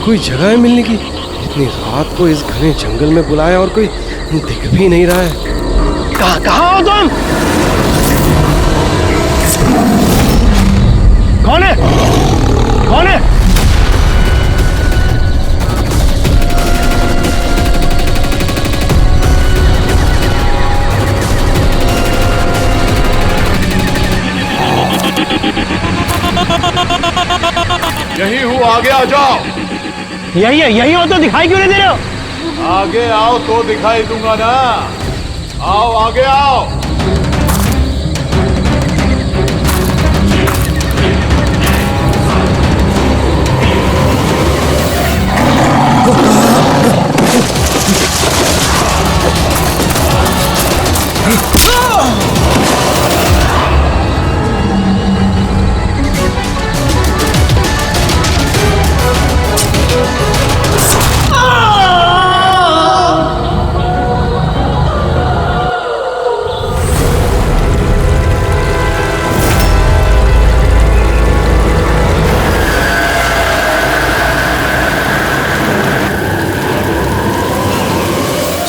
कोई जगह है मिलने की? इतनी रात को इस घने जंगल में बुलाया और कोई दिख भी नहीं रहा है। कहाँ हो तुम? कौन है? कौन है? यही हूँ, आगे आ जाओ। यही हो तो दिखाई क्यों नहीं दे रहे हो? आगे आओ तो दिखाई दूंगा ना। आओ आगे आओ।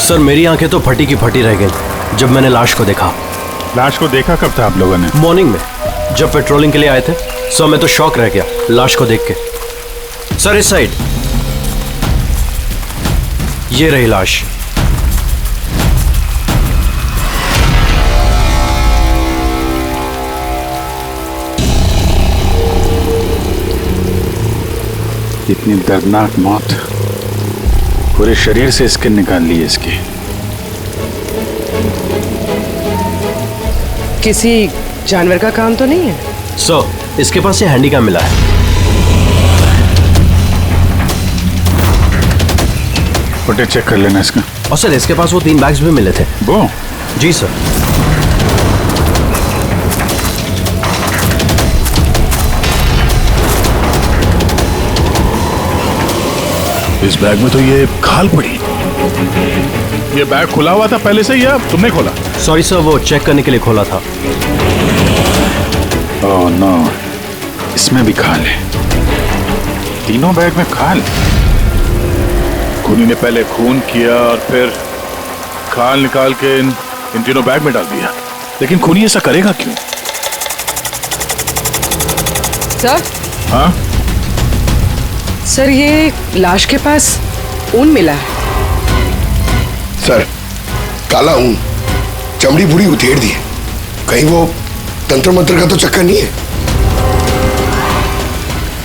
सर मेरी आंखें तो फटी की फटी रह गई जब मैंने लाश को देखा। लाश को देखा कब था आप लोगों ने? मॉर्निंग में जब पेट्रोलिंग के लिए आए थे। सर मैं तो शॉक रह गया लाश को देख के। सर इस साइड ये रही लाश। इतनी दर्दनाक मौत, पूरे शरीर से स्किन निकाल ली है इसकी। किसी जानवर का काम तो नहीं है? सर इसके पास ये हैंडीकैम मिला है। फुटेज चेक कर लेना इसका। और सर इसके पास वो 3 बैग्स भी मिले थे। वो? जी सर। इस बैग में तो ये खाल पड़ी। ये बैग खुला हुआ था पहले से या तुमने खोला? सॉरी सर वो चेक करने के लिए खोला था। ओह नो, इसमें भी खाल है। तीनों बैग में खाल। खूनी ने पहले खून किया और फिर खाल निकाल के इन तीनों बैग में डाल दिया। लेकिन खूनी ऐसा करेगा क्यों? सर? हाँ सर ये लाश के पास ऊन मिला है। सर काला ऊन, चमड़ी पूरी उधेड़ दी है। कहीं वो तंत्र मंत्र का तो चक्कर नहीं है?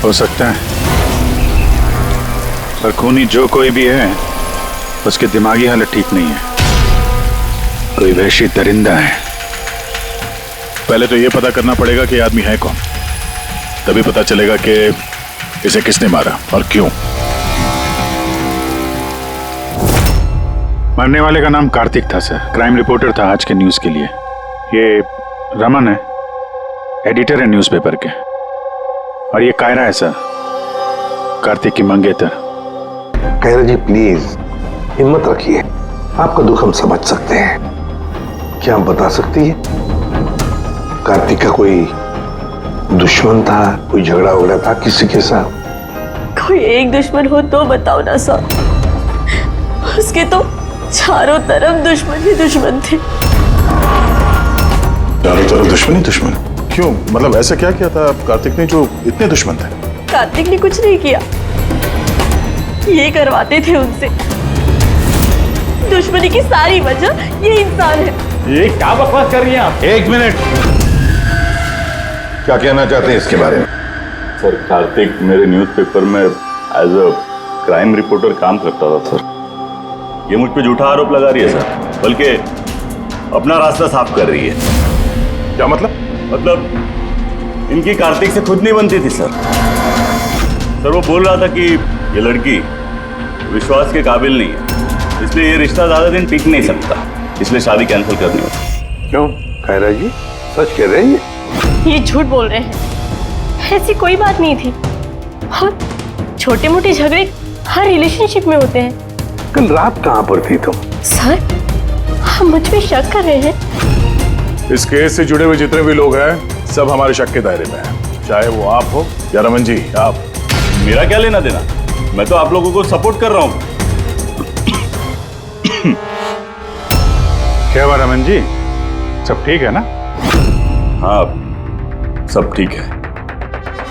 हो सकता है, पर खूनी जो कोई भी है उसकी दिमागी हालत ठीक नहीं है। कोई वहशी दरिंदा है। पहले तो यह पता करना पड़ेगा कि आदमी है कौन, तभी पता चलेगा कि इसे किसने मारा और क्यों। मरने वाले का नाम कार्तिक था सर। क्राइम रिपोर्टर था आज के न्यूज के लिए। ये रमन है, एडिटर है न्यूज़पेपर के। और ये कायरा है सर, कार्तिक की मंगेतर। कायरा जी प्लीज हिम्मत रखिए, आपका दुख हम समझ सकते हैं। क्या आप बता सकती है कार्तिक का कोई दुश्मन था, कोई झगड़ा वगड़ा था किसी के साथ? कोई एक दुश्मन हो तो बताओ ना सर। उसके तो चारों तरफ दुश्मन ही दुश्मन थे। चारों तरफ दुश्मन ही दुश्मन? क्यों, मतलब ऐसा क्या किया था कार्तिक ने जो इतने दुश्मन थे? कार्तिक ने कुछ नहीं किया, ये करवाते थे उनसे। दुश्मनी की सारी वजह ये इंसान है। ये क्या बकवास कर रही हैं आप? एक मिनट, क्या कहना चाहते हैं इसके बारे में? सर कार्तिक मेरे न्यूज़पेपर में एज अ क्राइम रिपोर्टर काम करता था सर। ये मुझ पे झूठा आरोप लगा रही है सर, बल्कि अपना रास्ता साफ कर रही है। क्या मतलब? मतलब इनकी कार्तिक से खुद नहीं बनती थी सर। सर वो बोल रहा था कि ये लड़की विश्वास के काबिल नहीं है, इसलिए ये रिश्ता ज्यादा दिन टिक नहीं सकता, इसलिए शादी कैंसिल करनी होगी। क्यों कायरा जी, सच कह रहे हैं? ये झूठ बोल रहे हैं, ऐसी कोई बात नहीं थी। और छोटे मोटे झगड़े हर रिलेशनशिप में होते हैं। कल रात कहाँ पर थी तुम? सर आप मुझ पे शक कर रहे हैं? इस केस से जुड़े हुए जितने भी लोग हैं सब हमारे शक के दायरे में हैं, चाहे वो आप हो या रमन जी आप। मेरा क्या लेना देना? मैं तो आप लोगों को सपोर्ट कर रहा हूँ। क्या हुआ रमन जी, सब ठीक है ना? हाँ, सब ठीक है।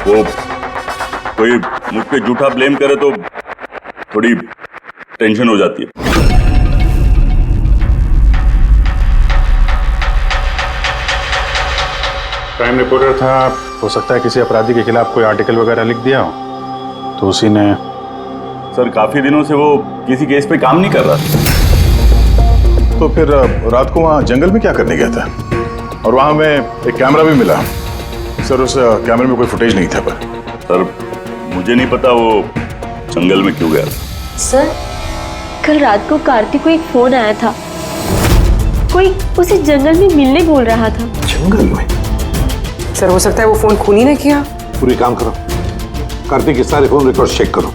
वो कोई मुझ पे झूठा ब्लेम करे तो थोड़ी टेंशन हो जाती है। क्राइम रिपोर्टर था, हो सकता है किसी अपराधी के खिलाफ कोई आर्टिकल वगैरह लिख दिया हो, तो उसी ने। सर, काफी दिनों से वो किसी केस पे काम नहीं कर रहा था। तो फिर रात को वहाँ जंगल में क्या करने गया था? और वहाँ हमें एक कैमरा भी मिला। सर, उस कैमरे में कोई फुटेज नहीं था। पर सर, मुझे नहीं पता वो जंगल में क्यों गया था। सर, कल रात को कार्तिक को एक फोन आया था, कोई उसे जंगल में मिलने बोल रहा था। जंगल में? सर हो सकता है वो फोन खूनी ने किया। पूरी काम करो, कार्तिक के सारे फोन रिकॉर्ड चेक करो।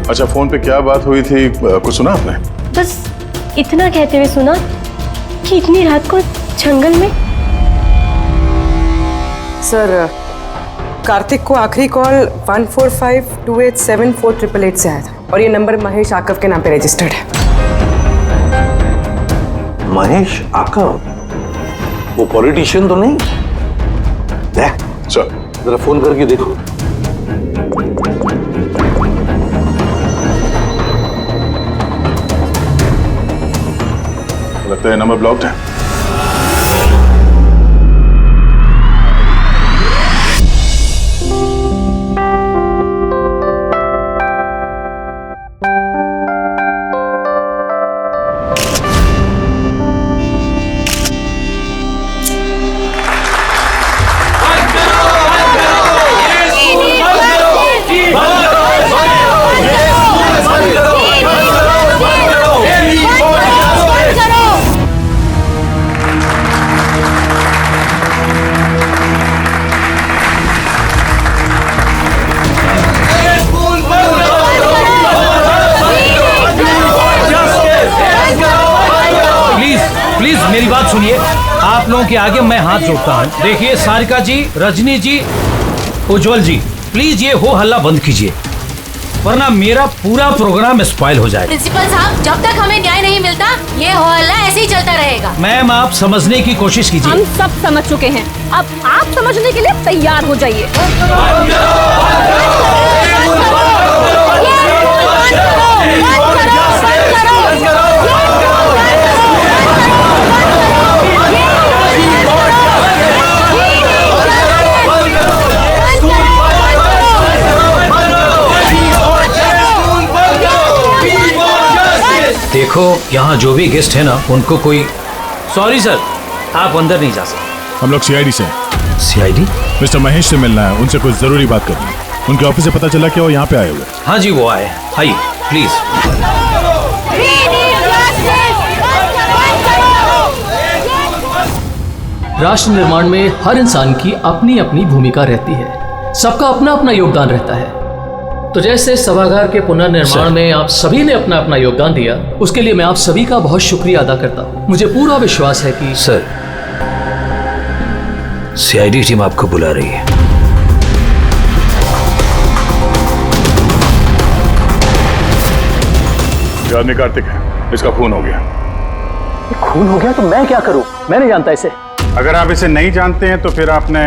अच्छा, फोन पे क्या बात हुई थी, कुछ सुना आपने? बस इतना कहते हुए सुना कि इतनी रात को जंगल में। सर, कार्तिक को आखिरी कॉल 1452874888 से आया था और ये नंबर महेश आकव के नाम पे रजिस्टर्ड है। महेश आकव? वो पॉलिटिशियन तो नहीं? देख सर, जरा फोन करके देखो। लगता है नंबर ब्लॉक्ड है। मेरी बात सुनिए, आप लोगों के आगे मैं हाथ जोड़ता हूँ। देखिए सारिका जी, रजनी जी, उज्जवल जी, प्लीज ये हो हल्ला बंद कीजिए, वरना मेरा पूरा प्रोग्राम स्पॉइल हो जाएगा। प्रिंसिपल साहब, जब तक हमें न्याय नहीं मिलता ये हो हल्ला ऐसे ही चलता रहेगा। मैम, आप समझने की कोशिश कीजिए। हम सब समझ चुके हैं, अब आप समझने के लिए तैयार हो जाइए। देखो, यहाँ जो भी गेस्ट है ना, उनको कोई। सॉरी सर, आप अंदर नहीं जा सकते। हम लोग सीआईडी से हैं। सीआईडी? मिस्टर महेश से मिलना है, उनसे कुछ जरूरी बात करनी है। उनके ऑफिस से पता चला कि वो यहाँ पे आए हुए। हाँ जी, वो आए। आइए प्लीज। राष्ट्र निर्माण में हर इंसान की अपनी अपनी भूमिका रहती है, सबका अपना अपना योगदान रहता है। तो जैसे सभागार के पुनर्निर्माण में आप सभी ने अपना अपना योगदान दिया, उसके लिए मैं आप सभी का बहुत शुक्रिया अदा करता हूँ। मुझे पूरा विश्वास है कि सर, सीआईडी टीम आपको बुला रही है। ये आदमी कार्तिक है, इसका खून हो गया। खून हो गया तो मैं क्या करूँ? मैं नहीं जानता इसे। अगर आप इसे नहीं जानते हैं तो फिर आपने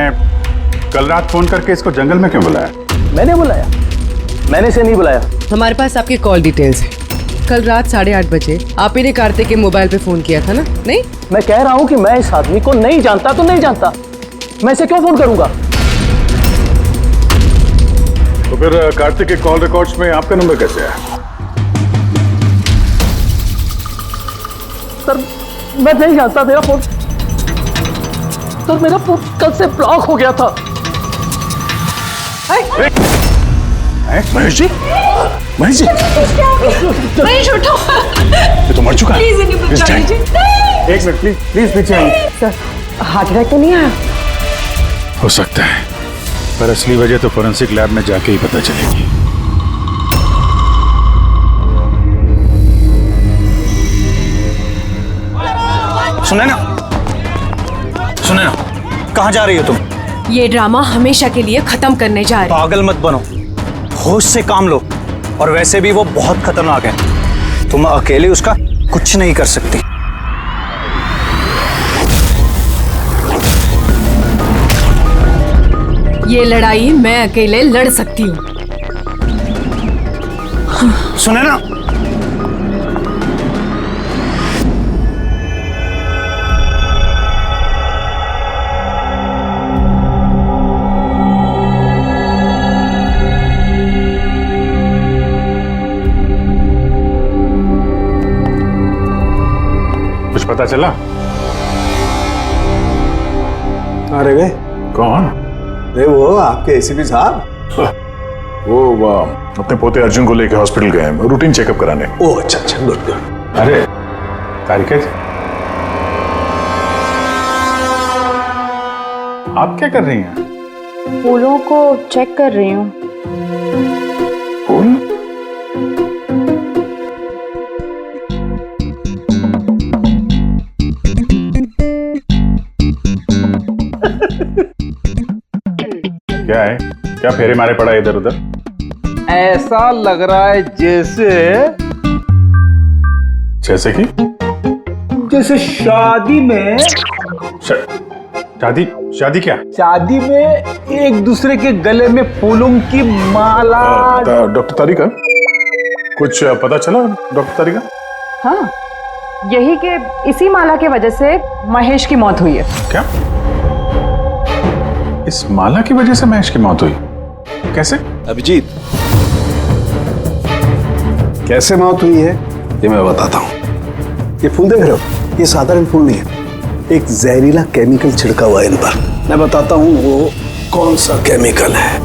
कल रात फोन करके इसको जंगल में क्यों बुलाया? मैंने बुलाया? मैंने इसे नहीं बुलाया। हमारे पास आपकी कॉल डिटेल्स है। कल रात 8:30 बजे आप ही ने कार्तिक के मोबाइल पे फोन किया था ना? नहीं, मैं कह रहा हूँ कि मैं इस आदमी को नहीं जानता तो नहीं जानता, मैं इसे क्यों फोन करूंगा? तो फिर कार्तिक के कॉल रिकॉर्ड्स में आपका नंबर कैसे आया? सर, मैं नहीं जानता। मेरा फोन कल से ब्लॉक हो गया था। महेश जी, महेश जी, महेश उठो। ये तो मर चुका है। प्लीज इन्हें बचा लीजिए। एक मिनट प्लीज, प्लीज पीछे आइए। सर, हार्ट अटैक तो नहीं आया? हो सकता है, पर असली वजह तो फोरेंसिक लैब में जाके ही पता चलेगी। सुने ना, सुने ना, कहाँ जा रही हो तुम? ये ड्रामा हमेशा के लिए खत्म करने जा रहे। पागल मत बनो, होश से काम लो। और वैसे भी वो बहुत खतरनाक है, तुम अकेले उसका कुछ नहीं कर सकती। ये लड़ाई मैं अकेले लड़ सकती हूँ। सुने ना, कुछ पता चला? अरे गए कौन? अरे वो आपके एसीपी साहब। वो अपने पोते अर्जुन को लेकर हॉस्पिटल गए हैं रूटीन चेकअप कराने। ओह अच्छा अच्छा, गुड गुड। अरे तारिका जी, आप क्या कर रही हैं? फूलों को चेक कर रही हूँ। फूल? क्या है? क्या फेरे मारे पड़ा इधर उधर? ऐसा लग रहा है जैसे कि जैसे शादी में शादी क्या? शादी में एक दूसरे के गले में फूलों की माला। डॉक्टर तारिका, कुछ पता चला डॉक्टर तारिका? हाँ, यही कि इसी माला की वजह से महेश की मौत हुई है। क्या? इस माला की वजह से महेश की मौत हुई? कैसे? अभिजीत, कैसे मौत हुई है ये मैं बताता हूँ। ये फूल देख रहे हो, ये साधारण फूल नहीं है, एक जहरीला केमिकल छिड़का हुआ है इन पर। मैं बताता हूँ वो कौन सा केमिकल है।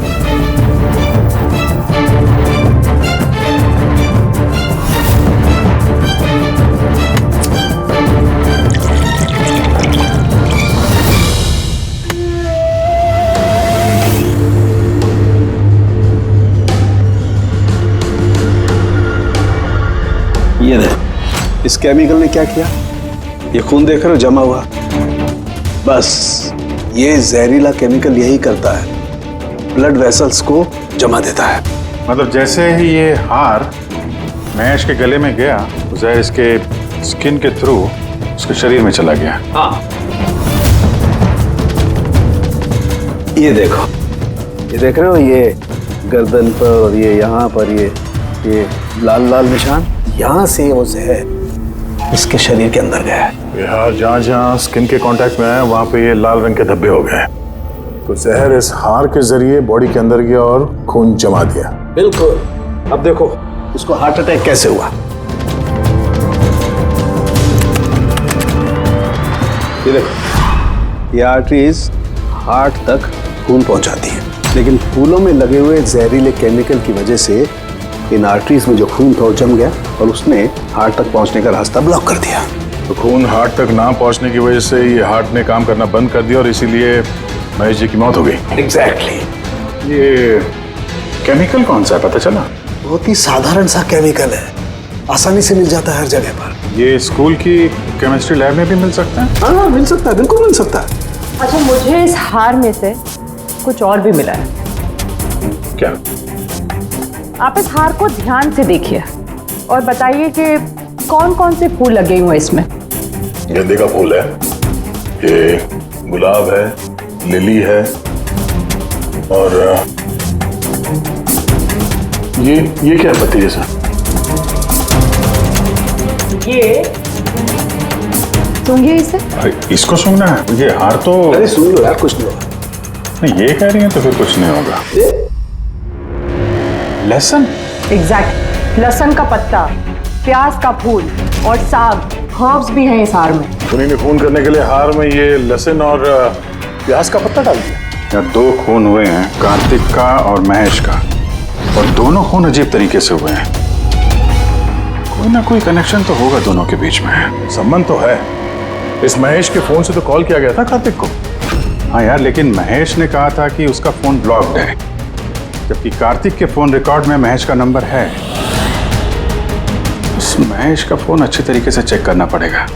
ये देख, इस केमिकल ने क्या किया, ये खून देख रहे हो जमा हुआ, बस ये जहरीला केमिकल यही करता है, ब्लड वेसल्स को जमा देता है। मतलब जैसे ही ये हार महेश के गले में गया, जहर इसके स्किन के थ्रू उसके शरीर में चला गया। हाँ, ये देखो, ये देख रहे हो, ये गर्दन पर और ये यहाँ पर ये लाल लाल निशान, यहाँ से वो जहर इसके शरीर के अंदर गया है। यार जहाँ जहाँ स्किन के कांटेक्ट में है वहाँ पे ये लाल रंग के धब्बे हो गए, तो जहर इस हार के जरिए बॉडी के अंदर गया और खून जमा दिया। बिल्कुल। अब देखो इसको हार्ट अटैक कैसे हुआ। ये देखो, ये आर्टरीज हार्ट तक खून पहुंचाती है, लेकिन फूलों में लगे हुए जहरीले केमिकल की वजह से इन आर्टरीज में जो खून था वो जम गया और उसने हार्ट तक पहुंचने का रास्ता ब्लॉक कर दिया। तो खून हार्ट तक ना पहुंचने की वजह से ये हार्ट ने काम करना बंद कर दिया और इसीलिए महेश जी की मौत हो गई। एग्जैक्टली। ये केमिकल कौन सा है पता चला? बहुत ही साधारण सा केमिकल है, आसानी से मिल जाता है हर जगह पर। ये स्कूल की केमिस्ट्री लैब में भी मिल सकता है? हाँ मिल सकता है, बिल्कुल मिल सकता है। अच्छा, मुझे इस हार में से कुछ और भी मिला है। क्या? आप इस हार को ध्यान से देखिए और बताइए कि कौन कौन से फूल लगे हुए हैं इसमें। गेंदे का फूल है, ये गुलाब है, लिली है, और ये क्या पत्ती जैसा? ये सूंघिए इसे। इसको सूंघना है? ये हार तो अरे सुन लो यार, कुछ नहीं होगा। नहीं, ये कह रही है तो फिर कुछ नहीं होगा। लहसुन? एग्जैक्ट, लहसुन का पत्ता, प्याज का फूल और साग, हर्ब्स भी हैं इस हार में। उन्हीं ने खून करने के लिए हार में ये लहसुन और प्याज का पत्ता डाल दिया। यहाँ दो खून हुए हैं, कार्तिक का और महेश का, और दोनों खून अजीब तरीके से हुए हैं। कोई ना कोई कनेक्शन तो होगा दोनों के बीच में, संबंध तो है। इस महेश के फोन से तो कॉल किया गया था कार्तिक को। हाँ यार, लेकिन महेश ने कहा था कि उसका फोन ब्लॉक्ड है, जबकि कार्तिक के फोन रिकॉर्ड में महेश का नंबर है। इस महेश का फोन अच्छी तरीके से चेक करना पड़ेगा,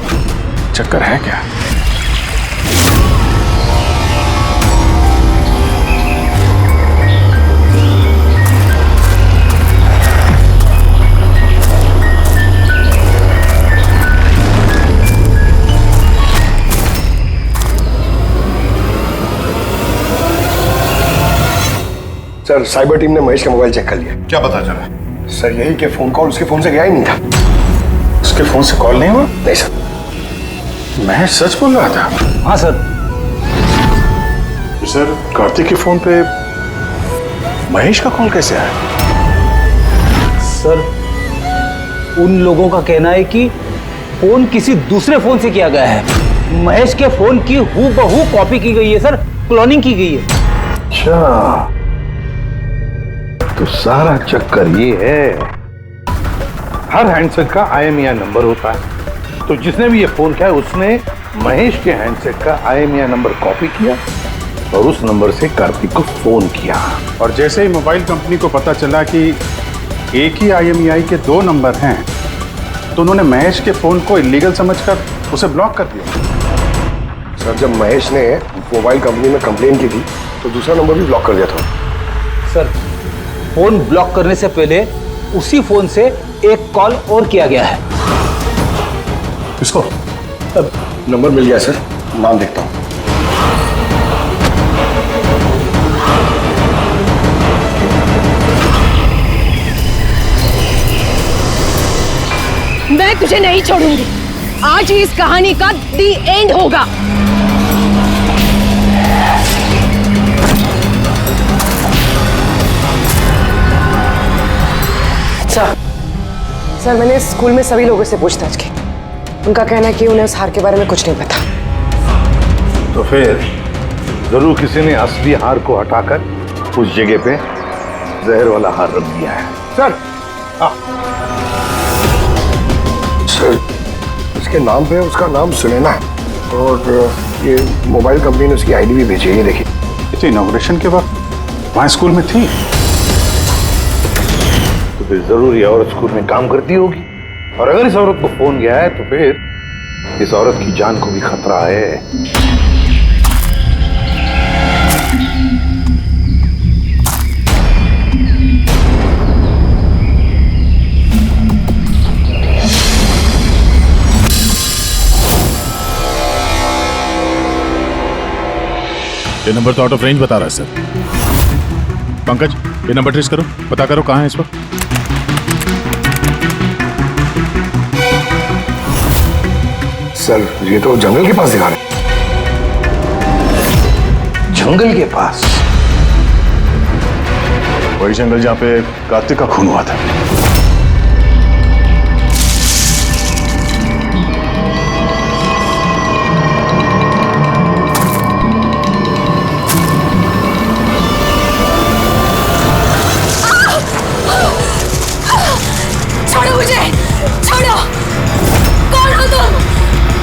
चक्कर है क्या? सर साइबर टीम ने महेश का मोबाइल चेक कर लिया। क्या पता चला? सर यही कि फोन कॉल उसके फोन से गया ही नहीं था। उसके फोन से कॉल नहीं हुआ? नहीं सर। महेश सच बोल रहा था? हाँ सर। सर कार्तिक के फोन पे महेश का कॉल कैसे आया? सर उन लोगों का कहना है कि फोन किसी दूसरे फोन से किया गया है। महेश के फोन की हूबहू कॉपी की गई है सर, क्लोनिंग की गई है। अच्छा, तो सारा चक्कर ये है, हर हैंडसेट का IMEI नंबर होता है, तो जिसने भी ये फोन किया उसने महेश के हैंडसेट का IMEI नंबर कॉपी किया और उस नंबर से कार्तिक को फोन किया। और जैसे ही मोबाइल कंपनी को पता चला कि एक ही IMEI के 2 नंबर हैं, तो उन्होंने महेश के फोन को इलीगल समझकर उसे ब्लॉक कर दिया। सर जब महेश ने मोबाइल कंपनी में कंप्लेन की थी तो दूसरा नंबर भी ब्लॉक कर दिया था। सर फोन ब्लॉक करने से पहले उसी फोन से एक कॉल और किया गया है। किसको? अब नंबर मिल गया सर, नाम देखता हूँ। मैं तुझे नहीं छोड़ूंगी। आज ही इस कहानी का दी एंड होगा। सर मैंने स्कूल में सभी लोगों से पूछताछ की। उनका कहना है कि उन्हें उस हार के बारे में कुछ नहीं पता। तो फिर जरूर किसी ने असली हार को हटाकर उस जगह पे जहर वाला हार रख दिया है। सर सर उसके नाम पे उसका नाम सुनैना है और ये मोबाइल कंपनी ने उसकी आईडी भी भेजी है, ये देखिए। तो इनॉग्रेशन के वक्त वहाँ स्कूल में थी, तो फिर जरूर ये औरत स्कूल में काम करती होगी, और अगर इस औरत को फोन गया है तो फिर इस औरत की जान को भी खतरा है। ये नंबर तो आउट ऑफ रेंज बता रहा है सर। पंकज ये नंबर ट्रेस करो, पता करो कहाँ है इस वक्त। सर ये तो जंगल के पास दिखा रहे। जंगल के पास? वही जंगल जहाँ पे कार्तिक का खून हुआ था। छोड़ो मुझे, छोड़ो। कौन हो तुम?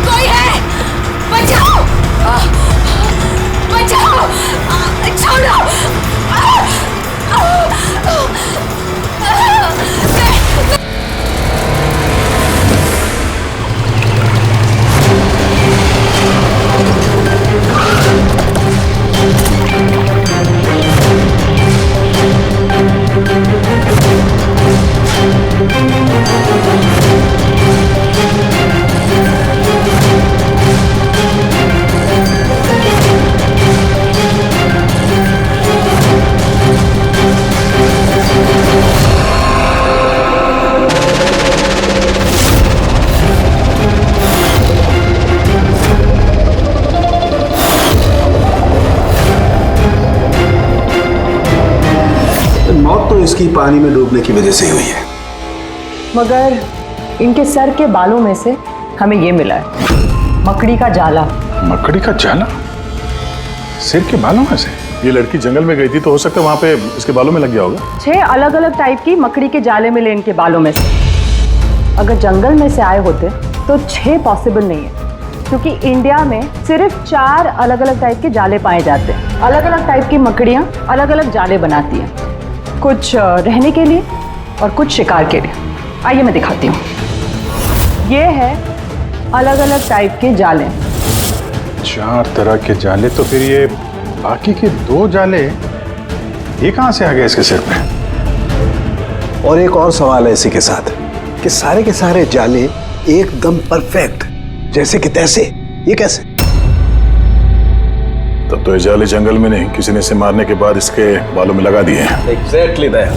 कोई है? बचाओ, बचाओ, छोड़ो। मौत तो इसकी पानी में डूबने की वजह से हुई है। मगर इनके सर के बालों में से हमें ये मिला है, मकड़ी का जाला। मकड़ी का जाला? सिर के बालों में से? ये लड़की जंगल में गई थी तो हो सकता है वहां पे इसके बालों में लग गया होगा। 6 अलग अलग टाइप की मकड़ी के जाले मिले इनके बालों में से। अगर जंगल में से आए होते तो 6 पॉसिबल नहीं है, क्योंकि इंडिया में सिर्फ 4 अलग अलग टाइप के जाले पाए जाते हैं। अलग अलग टाइप की मकड़ियाँ अलग अलग जाले बनाती हैं, कुछ रहने के लिए और कुछ शिकार के लिए। आइए मैं दिखाती हूँ। ये है अलग अलग टाइप के जाले। 4 तरह के जाले? तो फिर ये बाकी के 2 जाले ये कहां से आ गए इसके सिर पे? और एक और सवाल है इसी के साथ कि सारे के सारे जाले एकदम परफेक्ट, जैसे कि तैसे, ये कैसे? तब तो ये जाले जंगल में नहीं, किसी ने इसे मारने के बाद इसके बालों में लगा दिए हैं। Exactly that.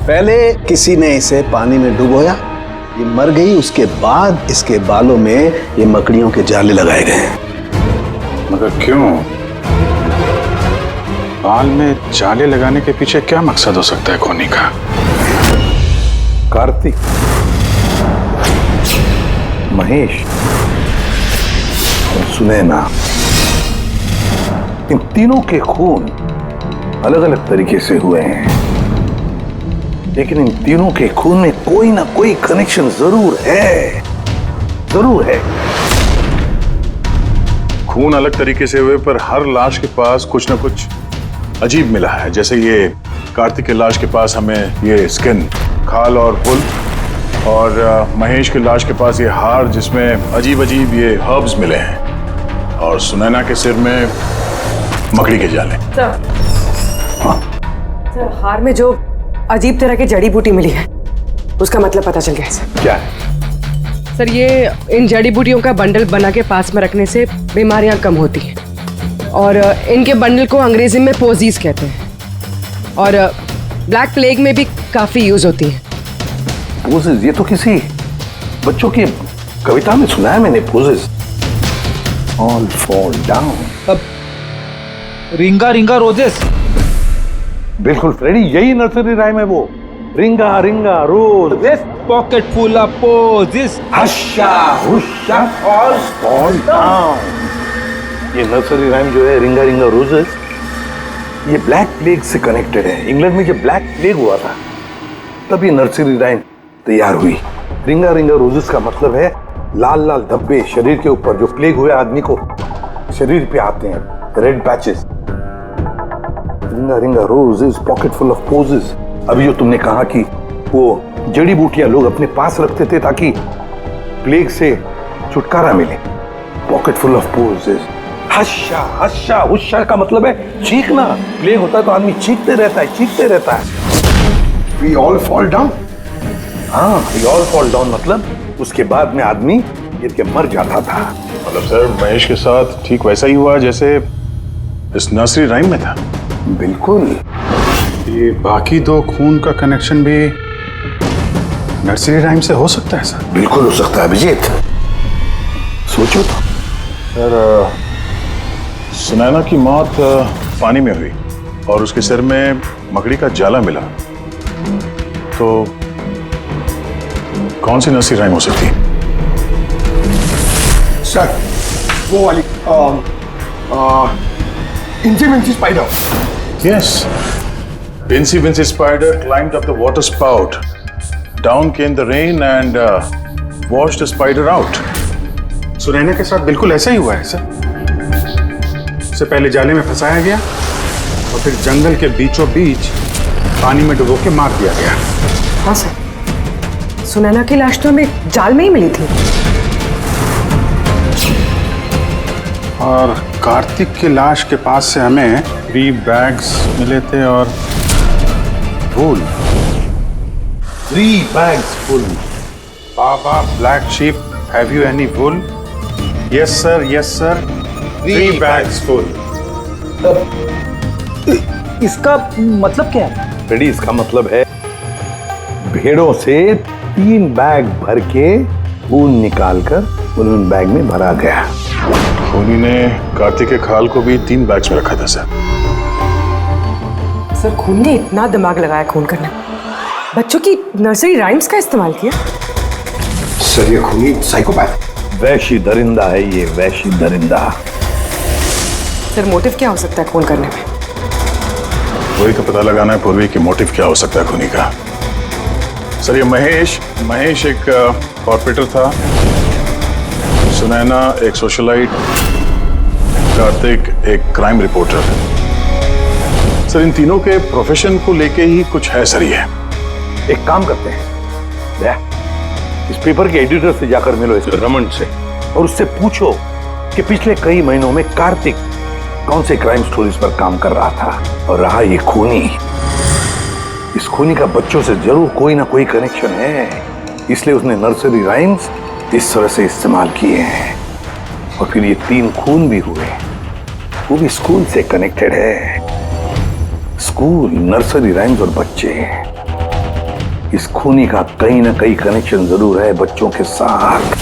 पहले किसी ने इसे पानी में डुबोया, ये मर गई, उसके बाद इसके बालों में ये मकड़ियों के जाले लगाए गए हैं। मगर क्यों? बाल में जाले लगाने के पीछे क्या मकसद हो सकता है खोनी का? कार्तिक, महेश और सुनैना, इन तीनों के खून अलग अलग तरीके से हुए हैं, लेकिन इन तीनों के खून में कोई ना कोई कनेक्शन जरूर है, जरूर है। खून अलग तरीके से हुए पर हर लाश के पास कुछ ना कुछ अजीब मिला है। जैसे ये कार्तिक के लाश के पास हमें ये स्किन, खाल और पुल, और महेश की लाश के पास ये हार जिसमें अजीब अजीब ये हर्ब्स मिले हैं, और सुनैना के सिर में मकड़ी के जाले। सर, हार में जो अजीब तरह की जड़ी बूटी मिली है उसका मतलब पता चल गया है सर। क्या है? सर, ये इन जड़ी बूटियों का बंडल बना के पास में रखने से बीमारियां कम होती हैं, और इनके बंडल को अंग्रेजी में पोजीज कहते हैं, और ब्लैक प्लेग में भी काफी यूज होती है। पोजेस? ये तो किसी बच्चों की कविता में सुना है मैंने। Posies, all fall down. अब रिंगा रिंगा रोजेस। बिल्कुल फ्रेडी, यही नर्सरी राइम है वो। Ring a ring a rose, pocket full of posies, husha husha all fall down. ये नर्सरी राइम जो है, रिंगा रिंगा रोजेस, ये ब्लैक प्लेग से कनेक्टेड है। इंग्लैंड में जब ब्लैक प्लेग हुआ था तब ये नर्सरी राइम तैयार हुई। रिंगा रिंगा रोजेस का मतलब है लाल लाल धब्बे शरीर के ऊपर, जो प्लेग हुए आदमी को शरीर पे आते हैं, red patches. Ring a ring a roses, pocket full of posies. अभी जो तुमने कहा कि वो जड़ी बूटियां लोग अपने पास रखते थे ताकि प्लेग से छुटकारा मिले। Pocket full of posies. Husha husha husha का मतलब है चीखना। प्लेग होता है तो आदमी चीखते रहता है, चीखते रहता है। We all fall down? हाँ, we all fall down मतलब उसके बाद में आदमी गिर के मर जाता था। मतलब सर, महेश के साथ ठीक वैसा ही हुआ जैसे इस नर्सरी राइम में था। बिल्कुल। ये बाकी दो खून का कनेक्शन भी नर्सरी राइम से हो सकता है सर? बिल्कुल हो सकता है अभिजीत, सोचो तो। सर, सुनैना की मौत पानी में हुई और उसके सिर में मकड़ी का जाला मिला, तो कौन सी नर्सरी राइम हो सकती है? सर, वो वाली इंची Vinci spider. Yes. Incy Wincy Spider climbed up the water spout. Down came the rain and washed the spider out. Sunaina के साथ बिल्कुल ऐसा ही हुआ है सर। उससे पहले जाले में फंसाया गया और फिर जंगल के बीचों बीच पानी में डुबो के मार दिया गया। हाँ सर, सुनैना की लाश तो हमें जाल में ही मिली थी। और कार्तिक की लाश के पास से हमें 3 बैग्स मिले थे और फूल। 3 bags full. Baa baa black sheep, have you any wool? Yes sir, yes sir, 3 bags full. इसका मतलब क्या है? रेडी, इसका मतलब है भेड़ों से 3 बैग भर के खून निकालकर उन बैग में भरा गया। खूनी ने कार्तिक के खाल को भी 3 बैग्स में रखा था सर। सर, खून ने इतना दिमाग लगाया खून करने, बच्चों की नर्सरी राइम्स का इस्तेमाल किया। सर, ये खूनी साइकोपैथ, वैशी दरिंदा है ये, वैशी दरिंदा। सर, मोटिव क्या हो सकता है खून करने में? वही तो पता लगाना है पूर्वी कि मोटिव क्या हो सकता है खूनी का। सर, ये महेश एक कॉर्पोरेटर था, सुनैना एक सोशलाइट, कार्तिक एक क्राइम रिपोर्टर। सर, इन तीनों के प्रोफेशन को लेके ही कुछ है सर। ये एक काम करते हैं, इस पेपर के एडिटर से जाकर मिलो, इस रमन से, और उससे पूछो कि पिछले कई महीनों में कार्तिक कौन से क्राइम स्टोरीज पर काम कर रहा था। और रहा ये खूनी, इस खूनी का बच्चों से जरूर कोई ना कोई कनेक्शन है, इसलिए उसने नर्सरी राइम्स इस तरह से इस्तेमाल किए हैं और फिर ये 3 खून भी हुए। वो भी स्कूल से कनेक्टेड है। स्कूल, नर्सरी राइम्स और बच्चे, इस खूनी का कहीं ना कहीं कनेक्शन जरूर है बच्चों के साथ।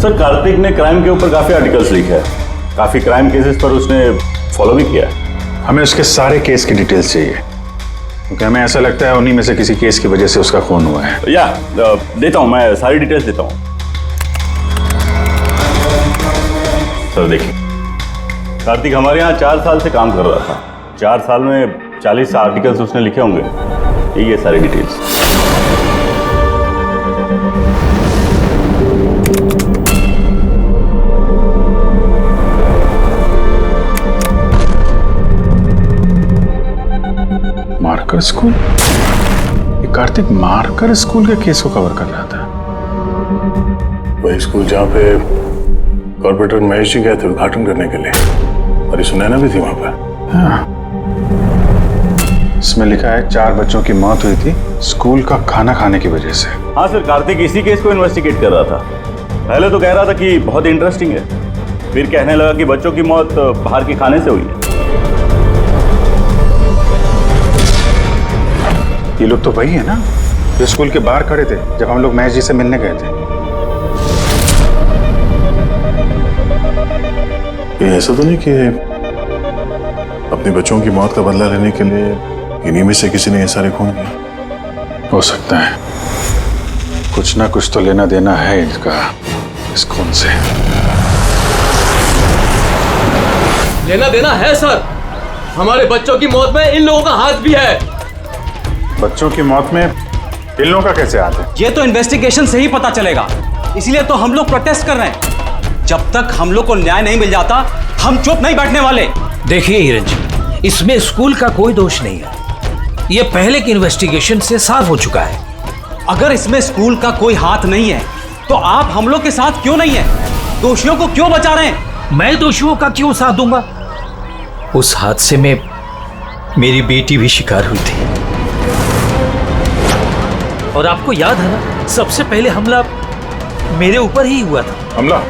सर कार्तिक ने क्राइम के ऊपर काफी आर्टिकल्स लिखे हैं, काफी क्राइम केसेस पर उसने फॉलो भी किया है। हमें उसके सारे केस की डिटेल्स चाहिए, क्योंकि हमें ऐसा लगता है उन्हीं में से किसी केस की वजह से उसका खून हुआ है। या देता हूं, मैं सारी डिटेल्स देता हूं। सर देखिए, कार्तिक हमारे यहाँ 4 साल से काम कर रहा था। 4 साल में 40 आर्टिकल्स उसने लिखे होंगे। ये सारी डिटेल्स। Marker school? ये कार्तिक मार्कर स्कूल के केस को कवर कर रहा था। वही स्कूल जहाँ पे कॉर्पोरेटर महेश जी गए थे उद्घाटन करने के लिए, और ये सुनैना भी थी वहां पर। हाँ, इसमें लिखा है 4 बच्चों की मौत हुई थी स्कूल का खाना खाने की वजह से। हाँ सर, कार्तिक इसी केस को इन्वेस्टिगेट कर रहा था। पहले तो कह रहा था कि बहुत इंटरेस्टिंग है, फिर कहने लगा कि बच्चों की मौत बाहर के खाने से हुई है। ये लोग तो वही है ना जो स्कूल के बाहर खड़े थे जब हम लोग महेश जी से मिलने गए थे। ये ऐसा तो नहीं कि अपने बच्चों की मौत का बदला लेने के लिए इन्हीं में से किसी ने ये सारे खून किया? हो सकता है, कुछ ना कुछ तो लेना देना है इनका इस खून से। लेना देना है सर, हमारे बच्चों की मौत में इन लोगों का हाथ भी है। बच्चों की मौत में इन लोगों का कैसे हाथ है? ये तो इन्वेस्टिगेशन से ही पता चलेगा, इसलिए तो हम लोग प्रोटेस्ट कर रहे हैं। जब तक हम लोग को न्याय नहीं मिल जाता हम चुप नहीं बैठने वाले। देखिए हिरन जी, इसमें स्कूल का कोई दोष नहीं है, ये पहले की इन्वेस्टिगेशन से साफ हो चुका है। अगर इसमें स्कूल का कोई हाथ नहीं है तो आप हम लोग के साथ क्यों नहीं है? दोषियों को क्यों बचा रहे हैं? मैं दोषियों का क्यों साथ दूंगा? उस हादसे में मेरी बेटी भी शिकार हुई थी, और आपको याद है ना, सबसे पहले हमला मेरे ऊपर ही हुआ था। हमला?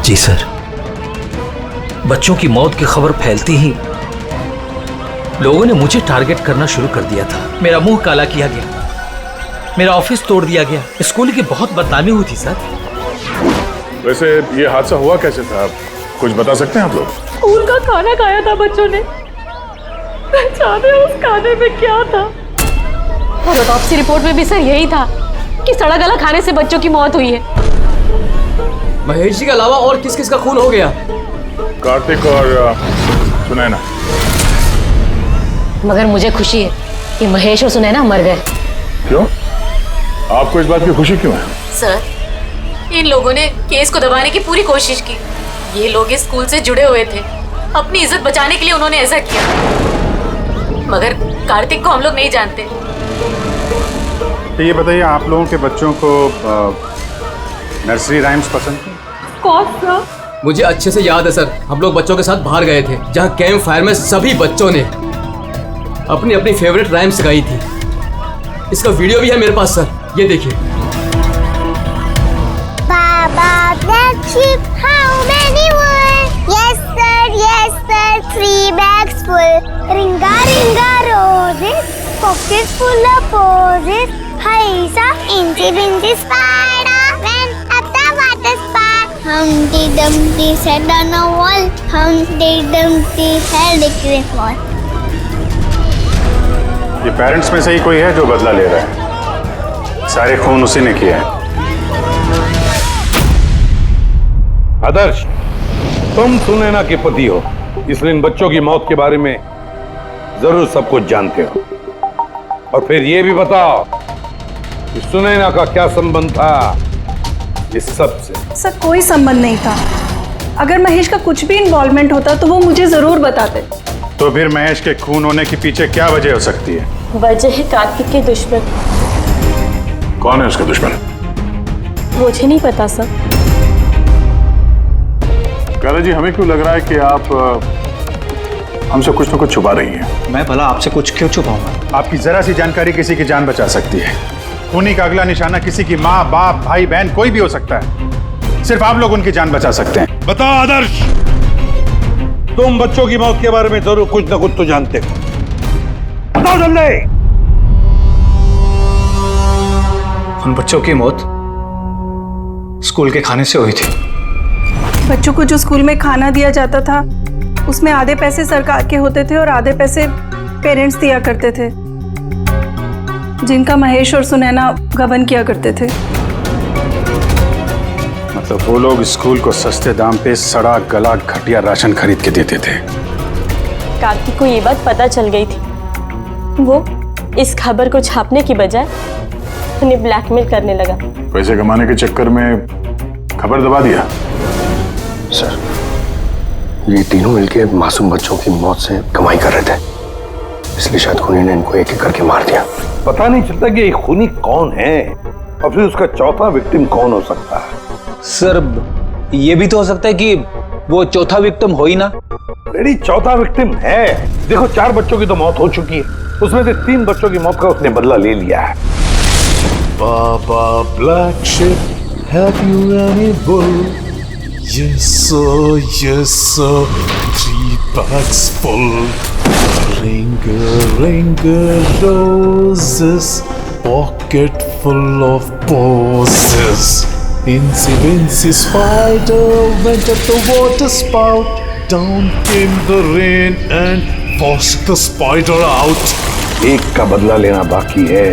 जी सर, बच्चों की मौत की खबर फैलती ही लोगों ने मुझे टारगेट करना शुरू कर दिया था। मेरा मुंह काला किया गया, मेरा ऑफिस तोड़ दिया गया, स्कूल की बहुत बदनामी हुई थी सर। वैसे ये हादसा हुआ कैसे था, आप कुछ बता सकते हैं आप लोग? स्कूल का खाना खाया था बच्चों ने, जाने उस खाने में क्या था। और ऑटोप्सी रिपोर्ट में भी सर यही था कि सड़ा गला खाने से बच्चों की मौत हुई है। महेश जी के अलावा और किस किस का खून हो गया? कार्तिक और सुनैना। मगर मुझे खुशी है कि महेश और सुनैना मर गए। क्यों? आपको इस बात की खुशी क्यों है? सर, इन लोगों ने केस को दबाने की पूरी कोशिश की। ये लोग इस स्कूल से जुड़े हुए थे, अपनी इज्जत बचाने के लिए उन्होंने ऐसा किया। मगर कार्तिक को हम लोग नहीं जानते। तो ये बताइए, आप लोगों के बच्चों को नर्सरी राइम्स पसंद थी? कौन सा? मुझे अच्छे से याद है सर, हम लोग बच्चों के साथ बाहर गए थे जहाँ कैंप फायर में सभी बच्चों ने अपनी अपनी फेवरेट राइम्स गाई थी। इसका वीडियो भी है मेरे पास सर, ये देखिए। Baba, black sheep, how many wool? Yes sir, 3 bags full. Ringa, ringa, roses, pockets full of posies. Haisa, incy, bincy, spider, went up the water spout. Humpty Dumpty sat on a wall. Humpty Dumpty had a great fall. ये parents में से ही कोई है जो बदला ले रहा है? सारे खून उसी ने किया है। आदर्श, तुम सुनैना के पति हो, इसलिए इन बच्चों की मौत के बारे में जरूर सब कुछ जानते हो। और फिर ये भी बताओ कि सुनैना का क्या संबंध था इस सब से? सर, कोई संबंध नहीं था। अगर महेश का कुछ भी इन्वॉल्वमेंट होता तो वो मुझे जरूर बताते। तो फिर महेश के खून होने के पीछे क्या वजह हो सकती है? वजह है कार्तिक के दुश्मन। कौन है उसका दुश्मन? मुझे नहीं पता सर। कारा जी, हमें क्यों लग रहा है कि आप हमसे कुछ न कुछ छुपा रही हैं? मैं भला आपसे कुछ क्यों छुपाऊंगा? आपकी जरा सी जानकारी किसी की जान बचा सकती है। खूनी का अगला निशाना किसी की माँ, बाप, भाई, बहन कोई भी हो सकता है। सिर्फ आप लोग उनकी जान बचा सकते हैं। बताओ आदर्श, तुम बच्चों की मौत के बारे में जरूर कुछ ना कुछ तो जानते हो। बताओ जल्दी। उन बच्चों की मौत स्कूल के खाने से हुई थी। बच्चों को जो स्कूल में खाना दिया जाता था उसमें आधे पैसे सरकार के होते थे और आधे पैसे पेरेंट्स दिया करते थे, जिनका महेश और सुनैना गबन किया करते थे। मतलब वो लोग स्कूल को सस्ते दाम पे सड़ा गला घटिया राशन खरीद के देते थे। कार्तिक को ये बात पता चल गई थी। वो इस खबर को छापने की बजाय उन्हें ब्लैकमेल करने लगा। पैसे कमाने के चक्कर में खबर दबा दिया। सर, ये तीनों मिलके मासूम बच्चों की मौत से कमाई कर रहे थे, इसलिए शायद खूनी ने इनको एक एक करके मार दिया। पता नहीं चलता कि ये खूनी कौन है और फिर उसका चौथा विक्टिम कौन हो सकता है। सर, ये भी तो हो सकता है कि वो चौथा विक्टिम हो ही ना। रेडी, चौथा विक्टिम है। देखो, 4 बच्चों की तो मौत हो चुकी है, उसमें से 3 बच्चों की मौत का उसने बदला ले लिया है। Baba Black Sheep, have you any bull? Yes sir, yes sir, 3 bags full. Ring roses, pocket full of posies. Incy spider went up the water spout. Down came the rain and forced the spider out. एक का बदला लेना बाकी है।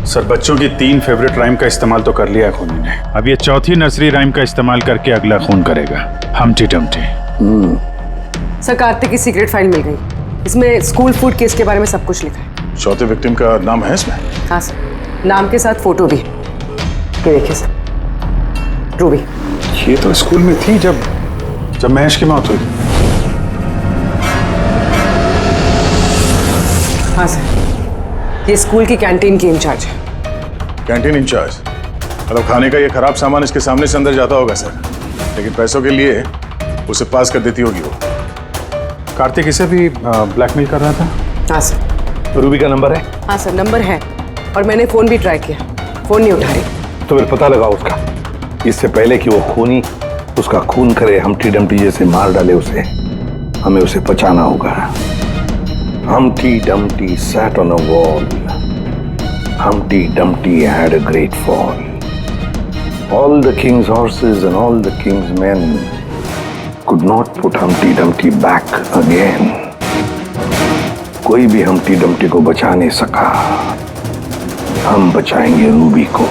Sir, बच्चों की 3 favourite rhyme का इस्तेमाल तो कर लिया खूनी ने। अब ये चौथी नर्सरी राइम का इस्तेमाल करके अगला खून करेगा, हमटी डमटी। सर, कार्तिक की सीक्रेट फाइल मिल गई। इसमें स्कूल फूड केस के बारे में सब कुछ लिखा है। चौथे विक्टिम का नाम है इसमें? हाँ सर, नाम के साथ फोटो भी। ये देखिए सर, रूबी। ये तो स्कूल में थी जब महेश की मौत हुई। हाँ सर, ये स्कूल की कैंटीन की इंचार्ज है। Canteen incharge? मतलब खाने का ये खराब सामान इसके सामने से अंदर जाता होगा सर, लेकिन पैसों के लिए उसे पास कर देती होगी वो। कार्तिक इसे भी ब्लैकमेल कर रहा था? हाँ सर। रूबी का नंबर है? हाँ सर, नंबर है और मैंने फोन भी ट्राई किया, फोन नहीं उठा रही। तो फिर पता लगाओ उसका, इससे पहले कि वो खूनी उसका खून करे, हमटी डमटी जैसे मार डाले उसे। हमें उसे बचाना होगा। Humpty Dumpty sat on a wall. Humpty Dumpty had a great fall. All the king's horses and all the king's men could not put Humpty Dumpty back again. कोई भी Humpty Dumpty को बचा नहीं सका। हम बचाएंगे रूबी को।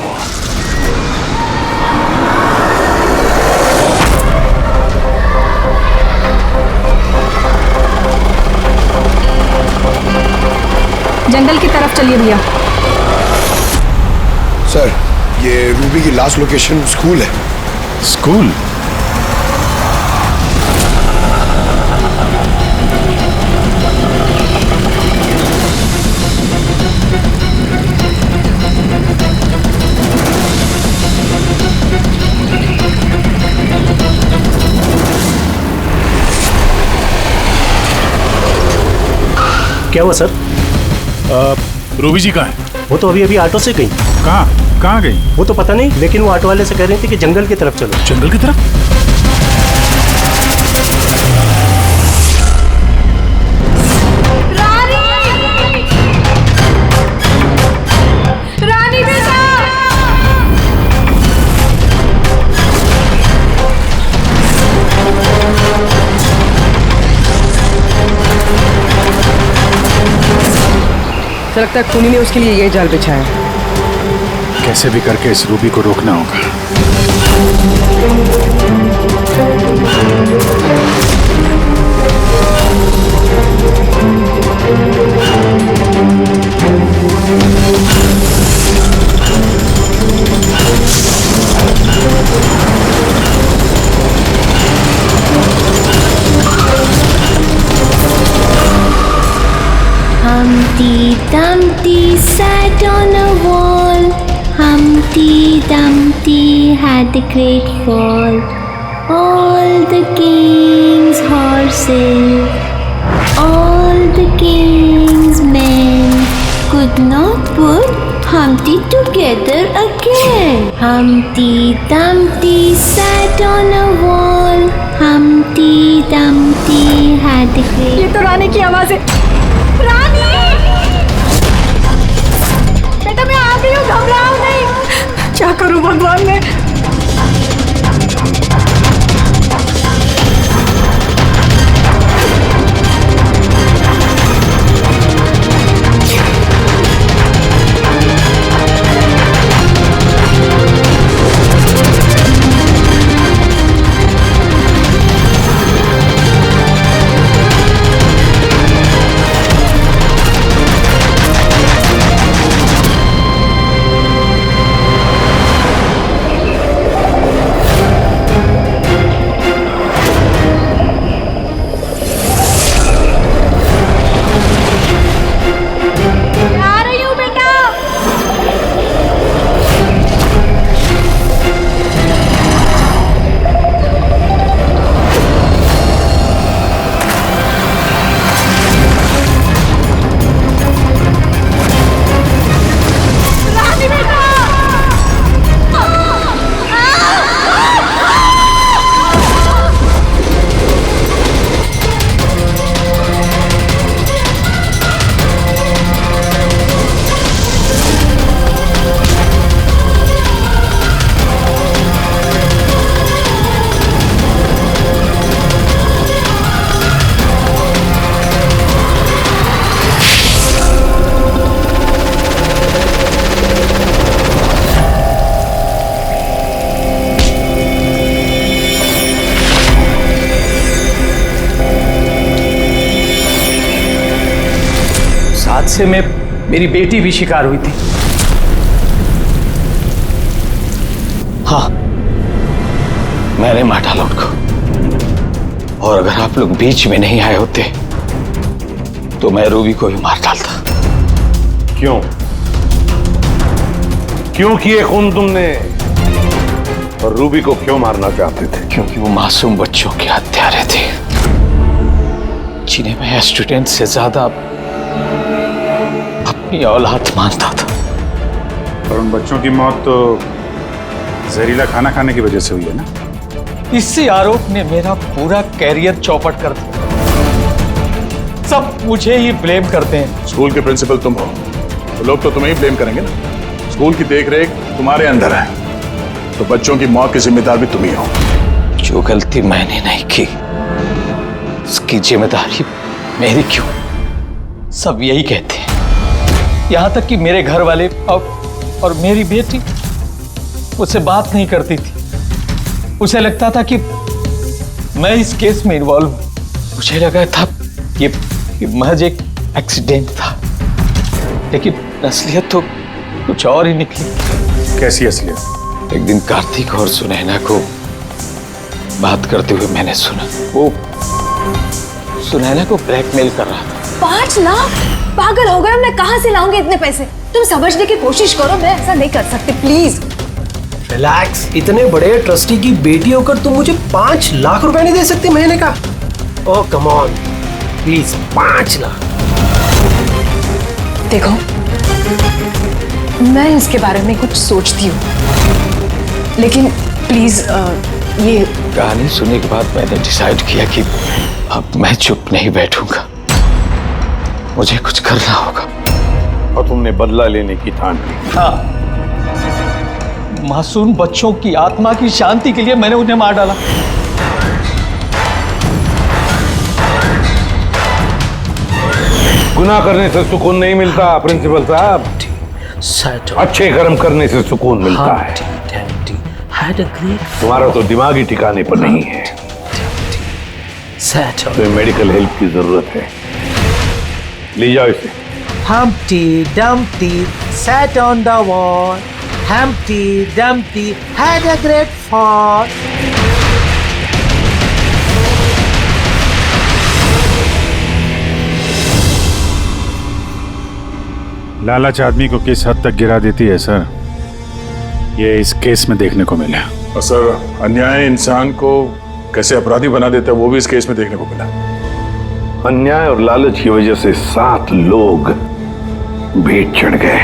जंगल की तरफ चलिए भैया। सर, ये रूबी की लास्ट लोकेशन स्कूल है। स्कूल? क्या हुआ सर? रूबी जी कहाँ है? वो तो अभी ऑटो से गई। कहाँ गई? वो तो पता नहीं, लेकिन वो ऑटो वाले से कह रही थी कि जंगल की तरफ चलो। जंगल की तरफ? रानी बेटा! तो लगता है खूनी ने उसके लिए ये जाल बिछाया है। कैसे भी करके इस रूबी को रोकना होगा। Humpty Dumpty sat on a wall. Humpty Dumpty had a great fall. All the king's horses, all the king's men could not put Humpty together again. Humpty Dumpty sat on a wall. Humpty Dumpty had a great... ये तो रानी की आवाज है। रानी! बेटा मैं आ गई हूँ, घबराओ नहीं। क्या करूँ भगवान मैं? हादसे में मेरी बेटी भी शिकार हुई थी। हाँ, मैंने मार डाला उनको। और अगर आप लोग बीच में नहीं आए होते तो मैं रूबी को भी मार डालता। क्यों? क्यों किए खून तुमने? और रूबी को क्यों मारना चाहते थे? क्योंकि वो मासूम बच्चों के हत्यारे थे, जिन्हें मैं स्टूडेंट से ज्यादा अपनी औलाद मानता था। और उन बच्चों की मौत तो जहरीला खाना खाने की वजह से हुई है ना? इसी आरोप ने मेरा पूरा कैरियर चौपट कर दिया। सब मुझे ही ब्लेम करते हैं। स्कूल के प्रिंसिपल तुम हो तो लोग तो तुम्हें ही ब्लेम करेंगे ना। स्कूल की देखरेख तुम्हारे अंदर है तो बच्चों की मौत की जिम्मेदार भी तुम ही हो। जो गलती मैंने नहीं की उसकी जिम्मेदारी मेरी क्यों? सब यही कहते हैं। यहां तक कि मेरे घर वाले और मेरी बेटी मुझसे बात नहीं करती थी। उसे लगता था कि मैं इस केस में इन्वॉल्व हूं। मुझे लगा था ये महज एक एक्सीडेंट था, लेकिन असलियत तो कुछ और ही निकली। कैसी असलियत? एक दिन कार्तिक और सुनैना को बात करते हुए मैंने सुना। वो सुनैना को ब्लैकमेल कर रहा था। 5 लाख? पागल हो गए, मैं कहां से लाऊंगी इतने पैसे? तुम समझने की कोशिश करो, मैं ऐसा नहीं कर सकती, प्लीज। रिलैक्स। इतने बड़े ट्रस्टी की बेटी होकर तुम मुझे 5 लाख रुपए नहीं दे सकती महीने का? ओह कम ऑन प्लीज, 5 लाख। देखो, मैं इसके बारे में कुछ सोचती हूँ, लेकिन प्लीज ये कहानी सुनने के बाद मैंने डिसाइड किया कि अब मैं चुप नहीं बैठूंगा, मुझे कुछ करना होगा। और तुमने बदला लेने की ठान ली? हाँ, मासूम बच्चों की आत्मा की शांति के लिए मैंने उन्हें मार डाला। गुनाह करने से सुकून नहीं मिलता प्रिंसिपल साहब, अच्छे कर्म करने से सुकून मिलता है। तुम्हारा तो दिमागी ठिकाने पर नहीं है, तुम्हें मेडिकल हेल्प की जरूरत है। ले जाओ इसे। Humpty Dumpty sat on the wall. Humpty Dumpty had a great fall. लालच आदमी को किस हद तक गिरा देती है सर, ये इस केस में देखने को मिला। और सर, अन्याय इंसान को कैसे अपराधी बना देता है वो भी इस केस में देखने को मिला। अन्याय और लालच की वजह से 7 लोग भेंट चढ़ गए।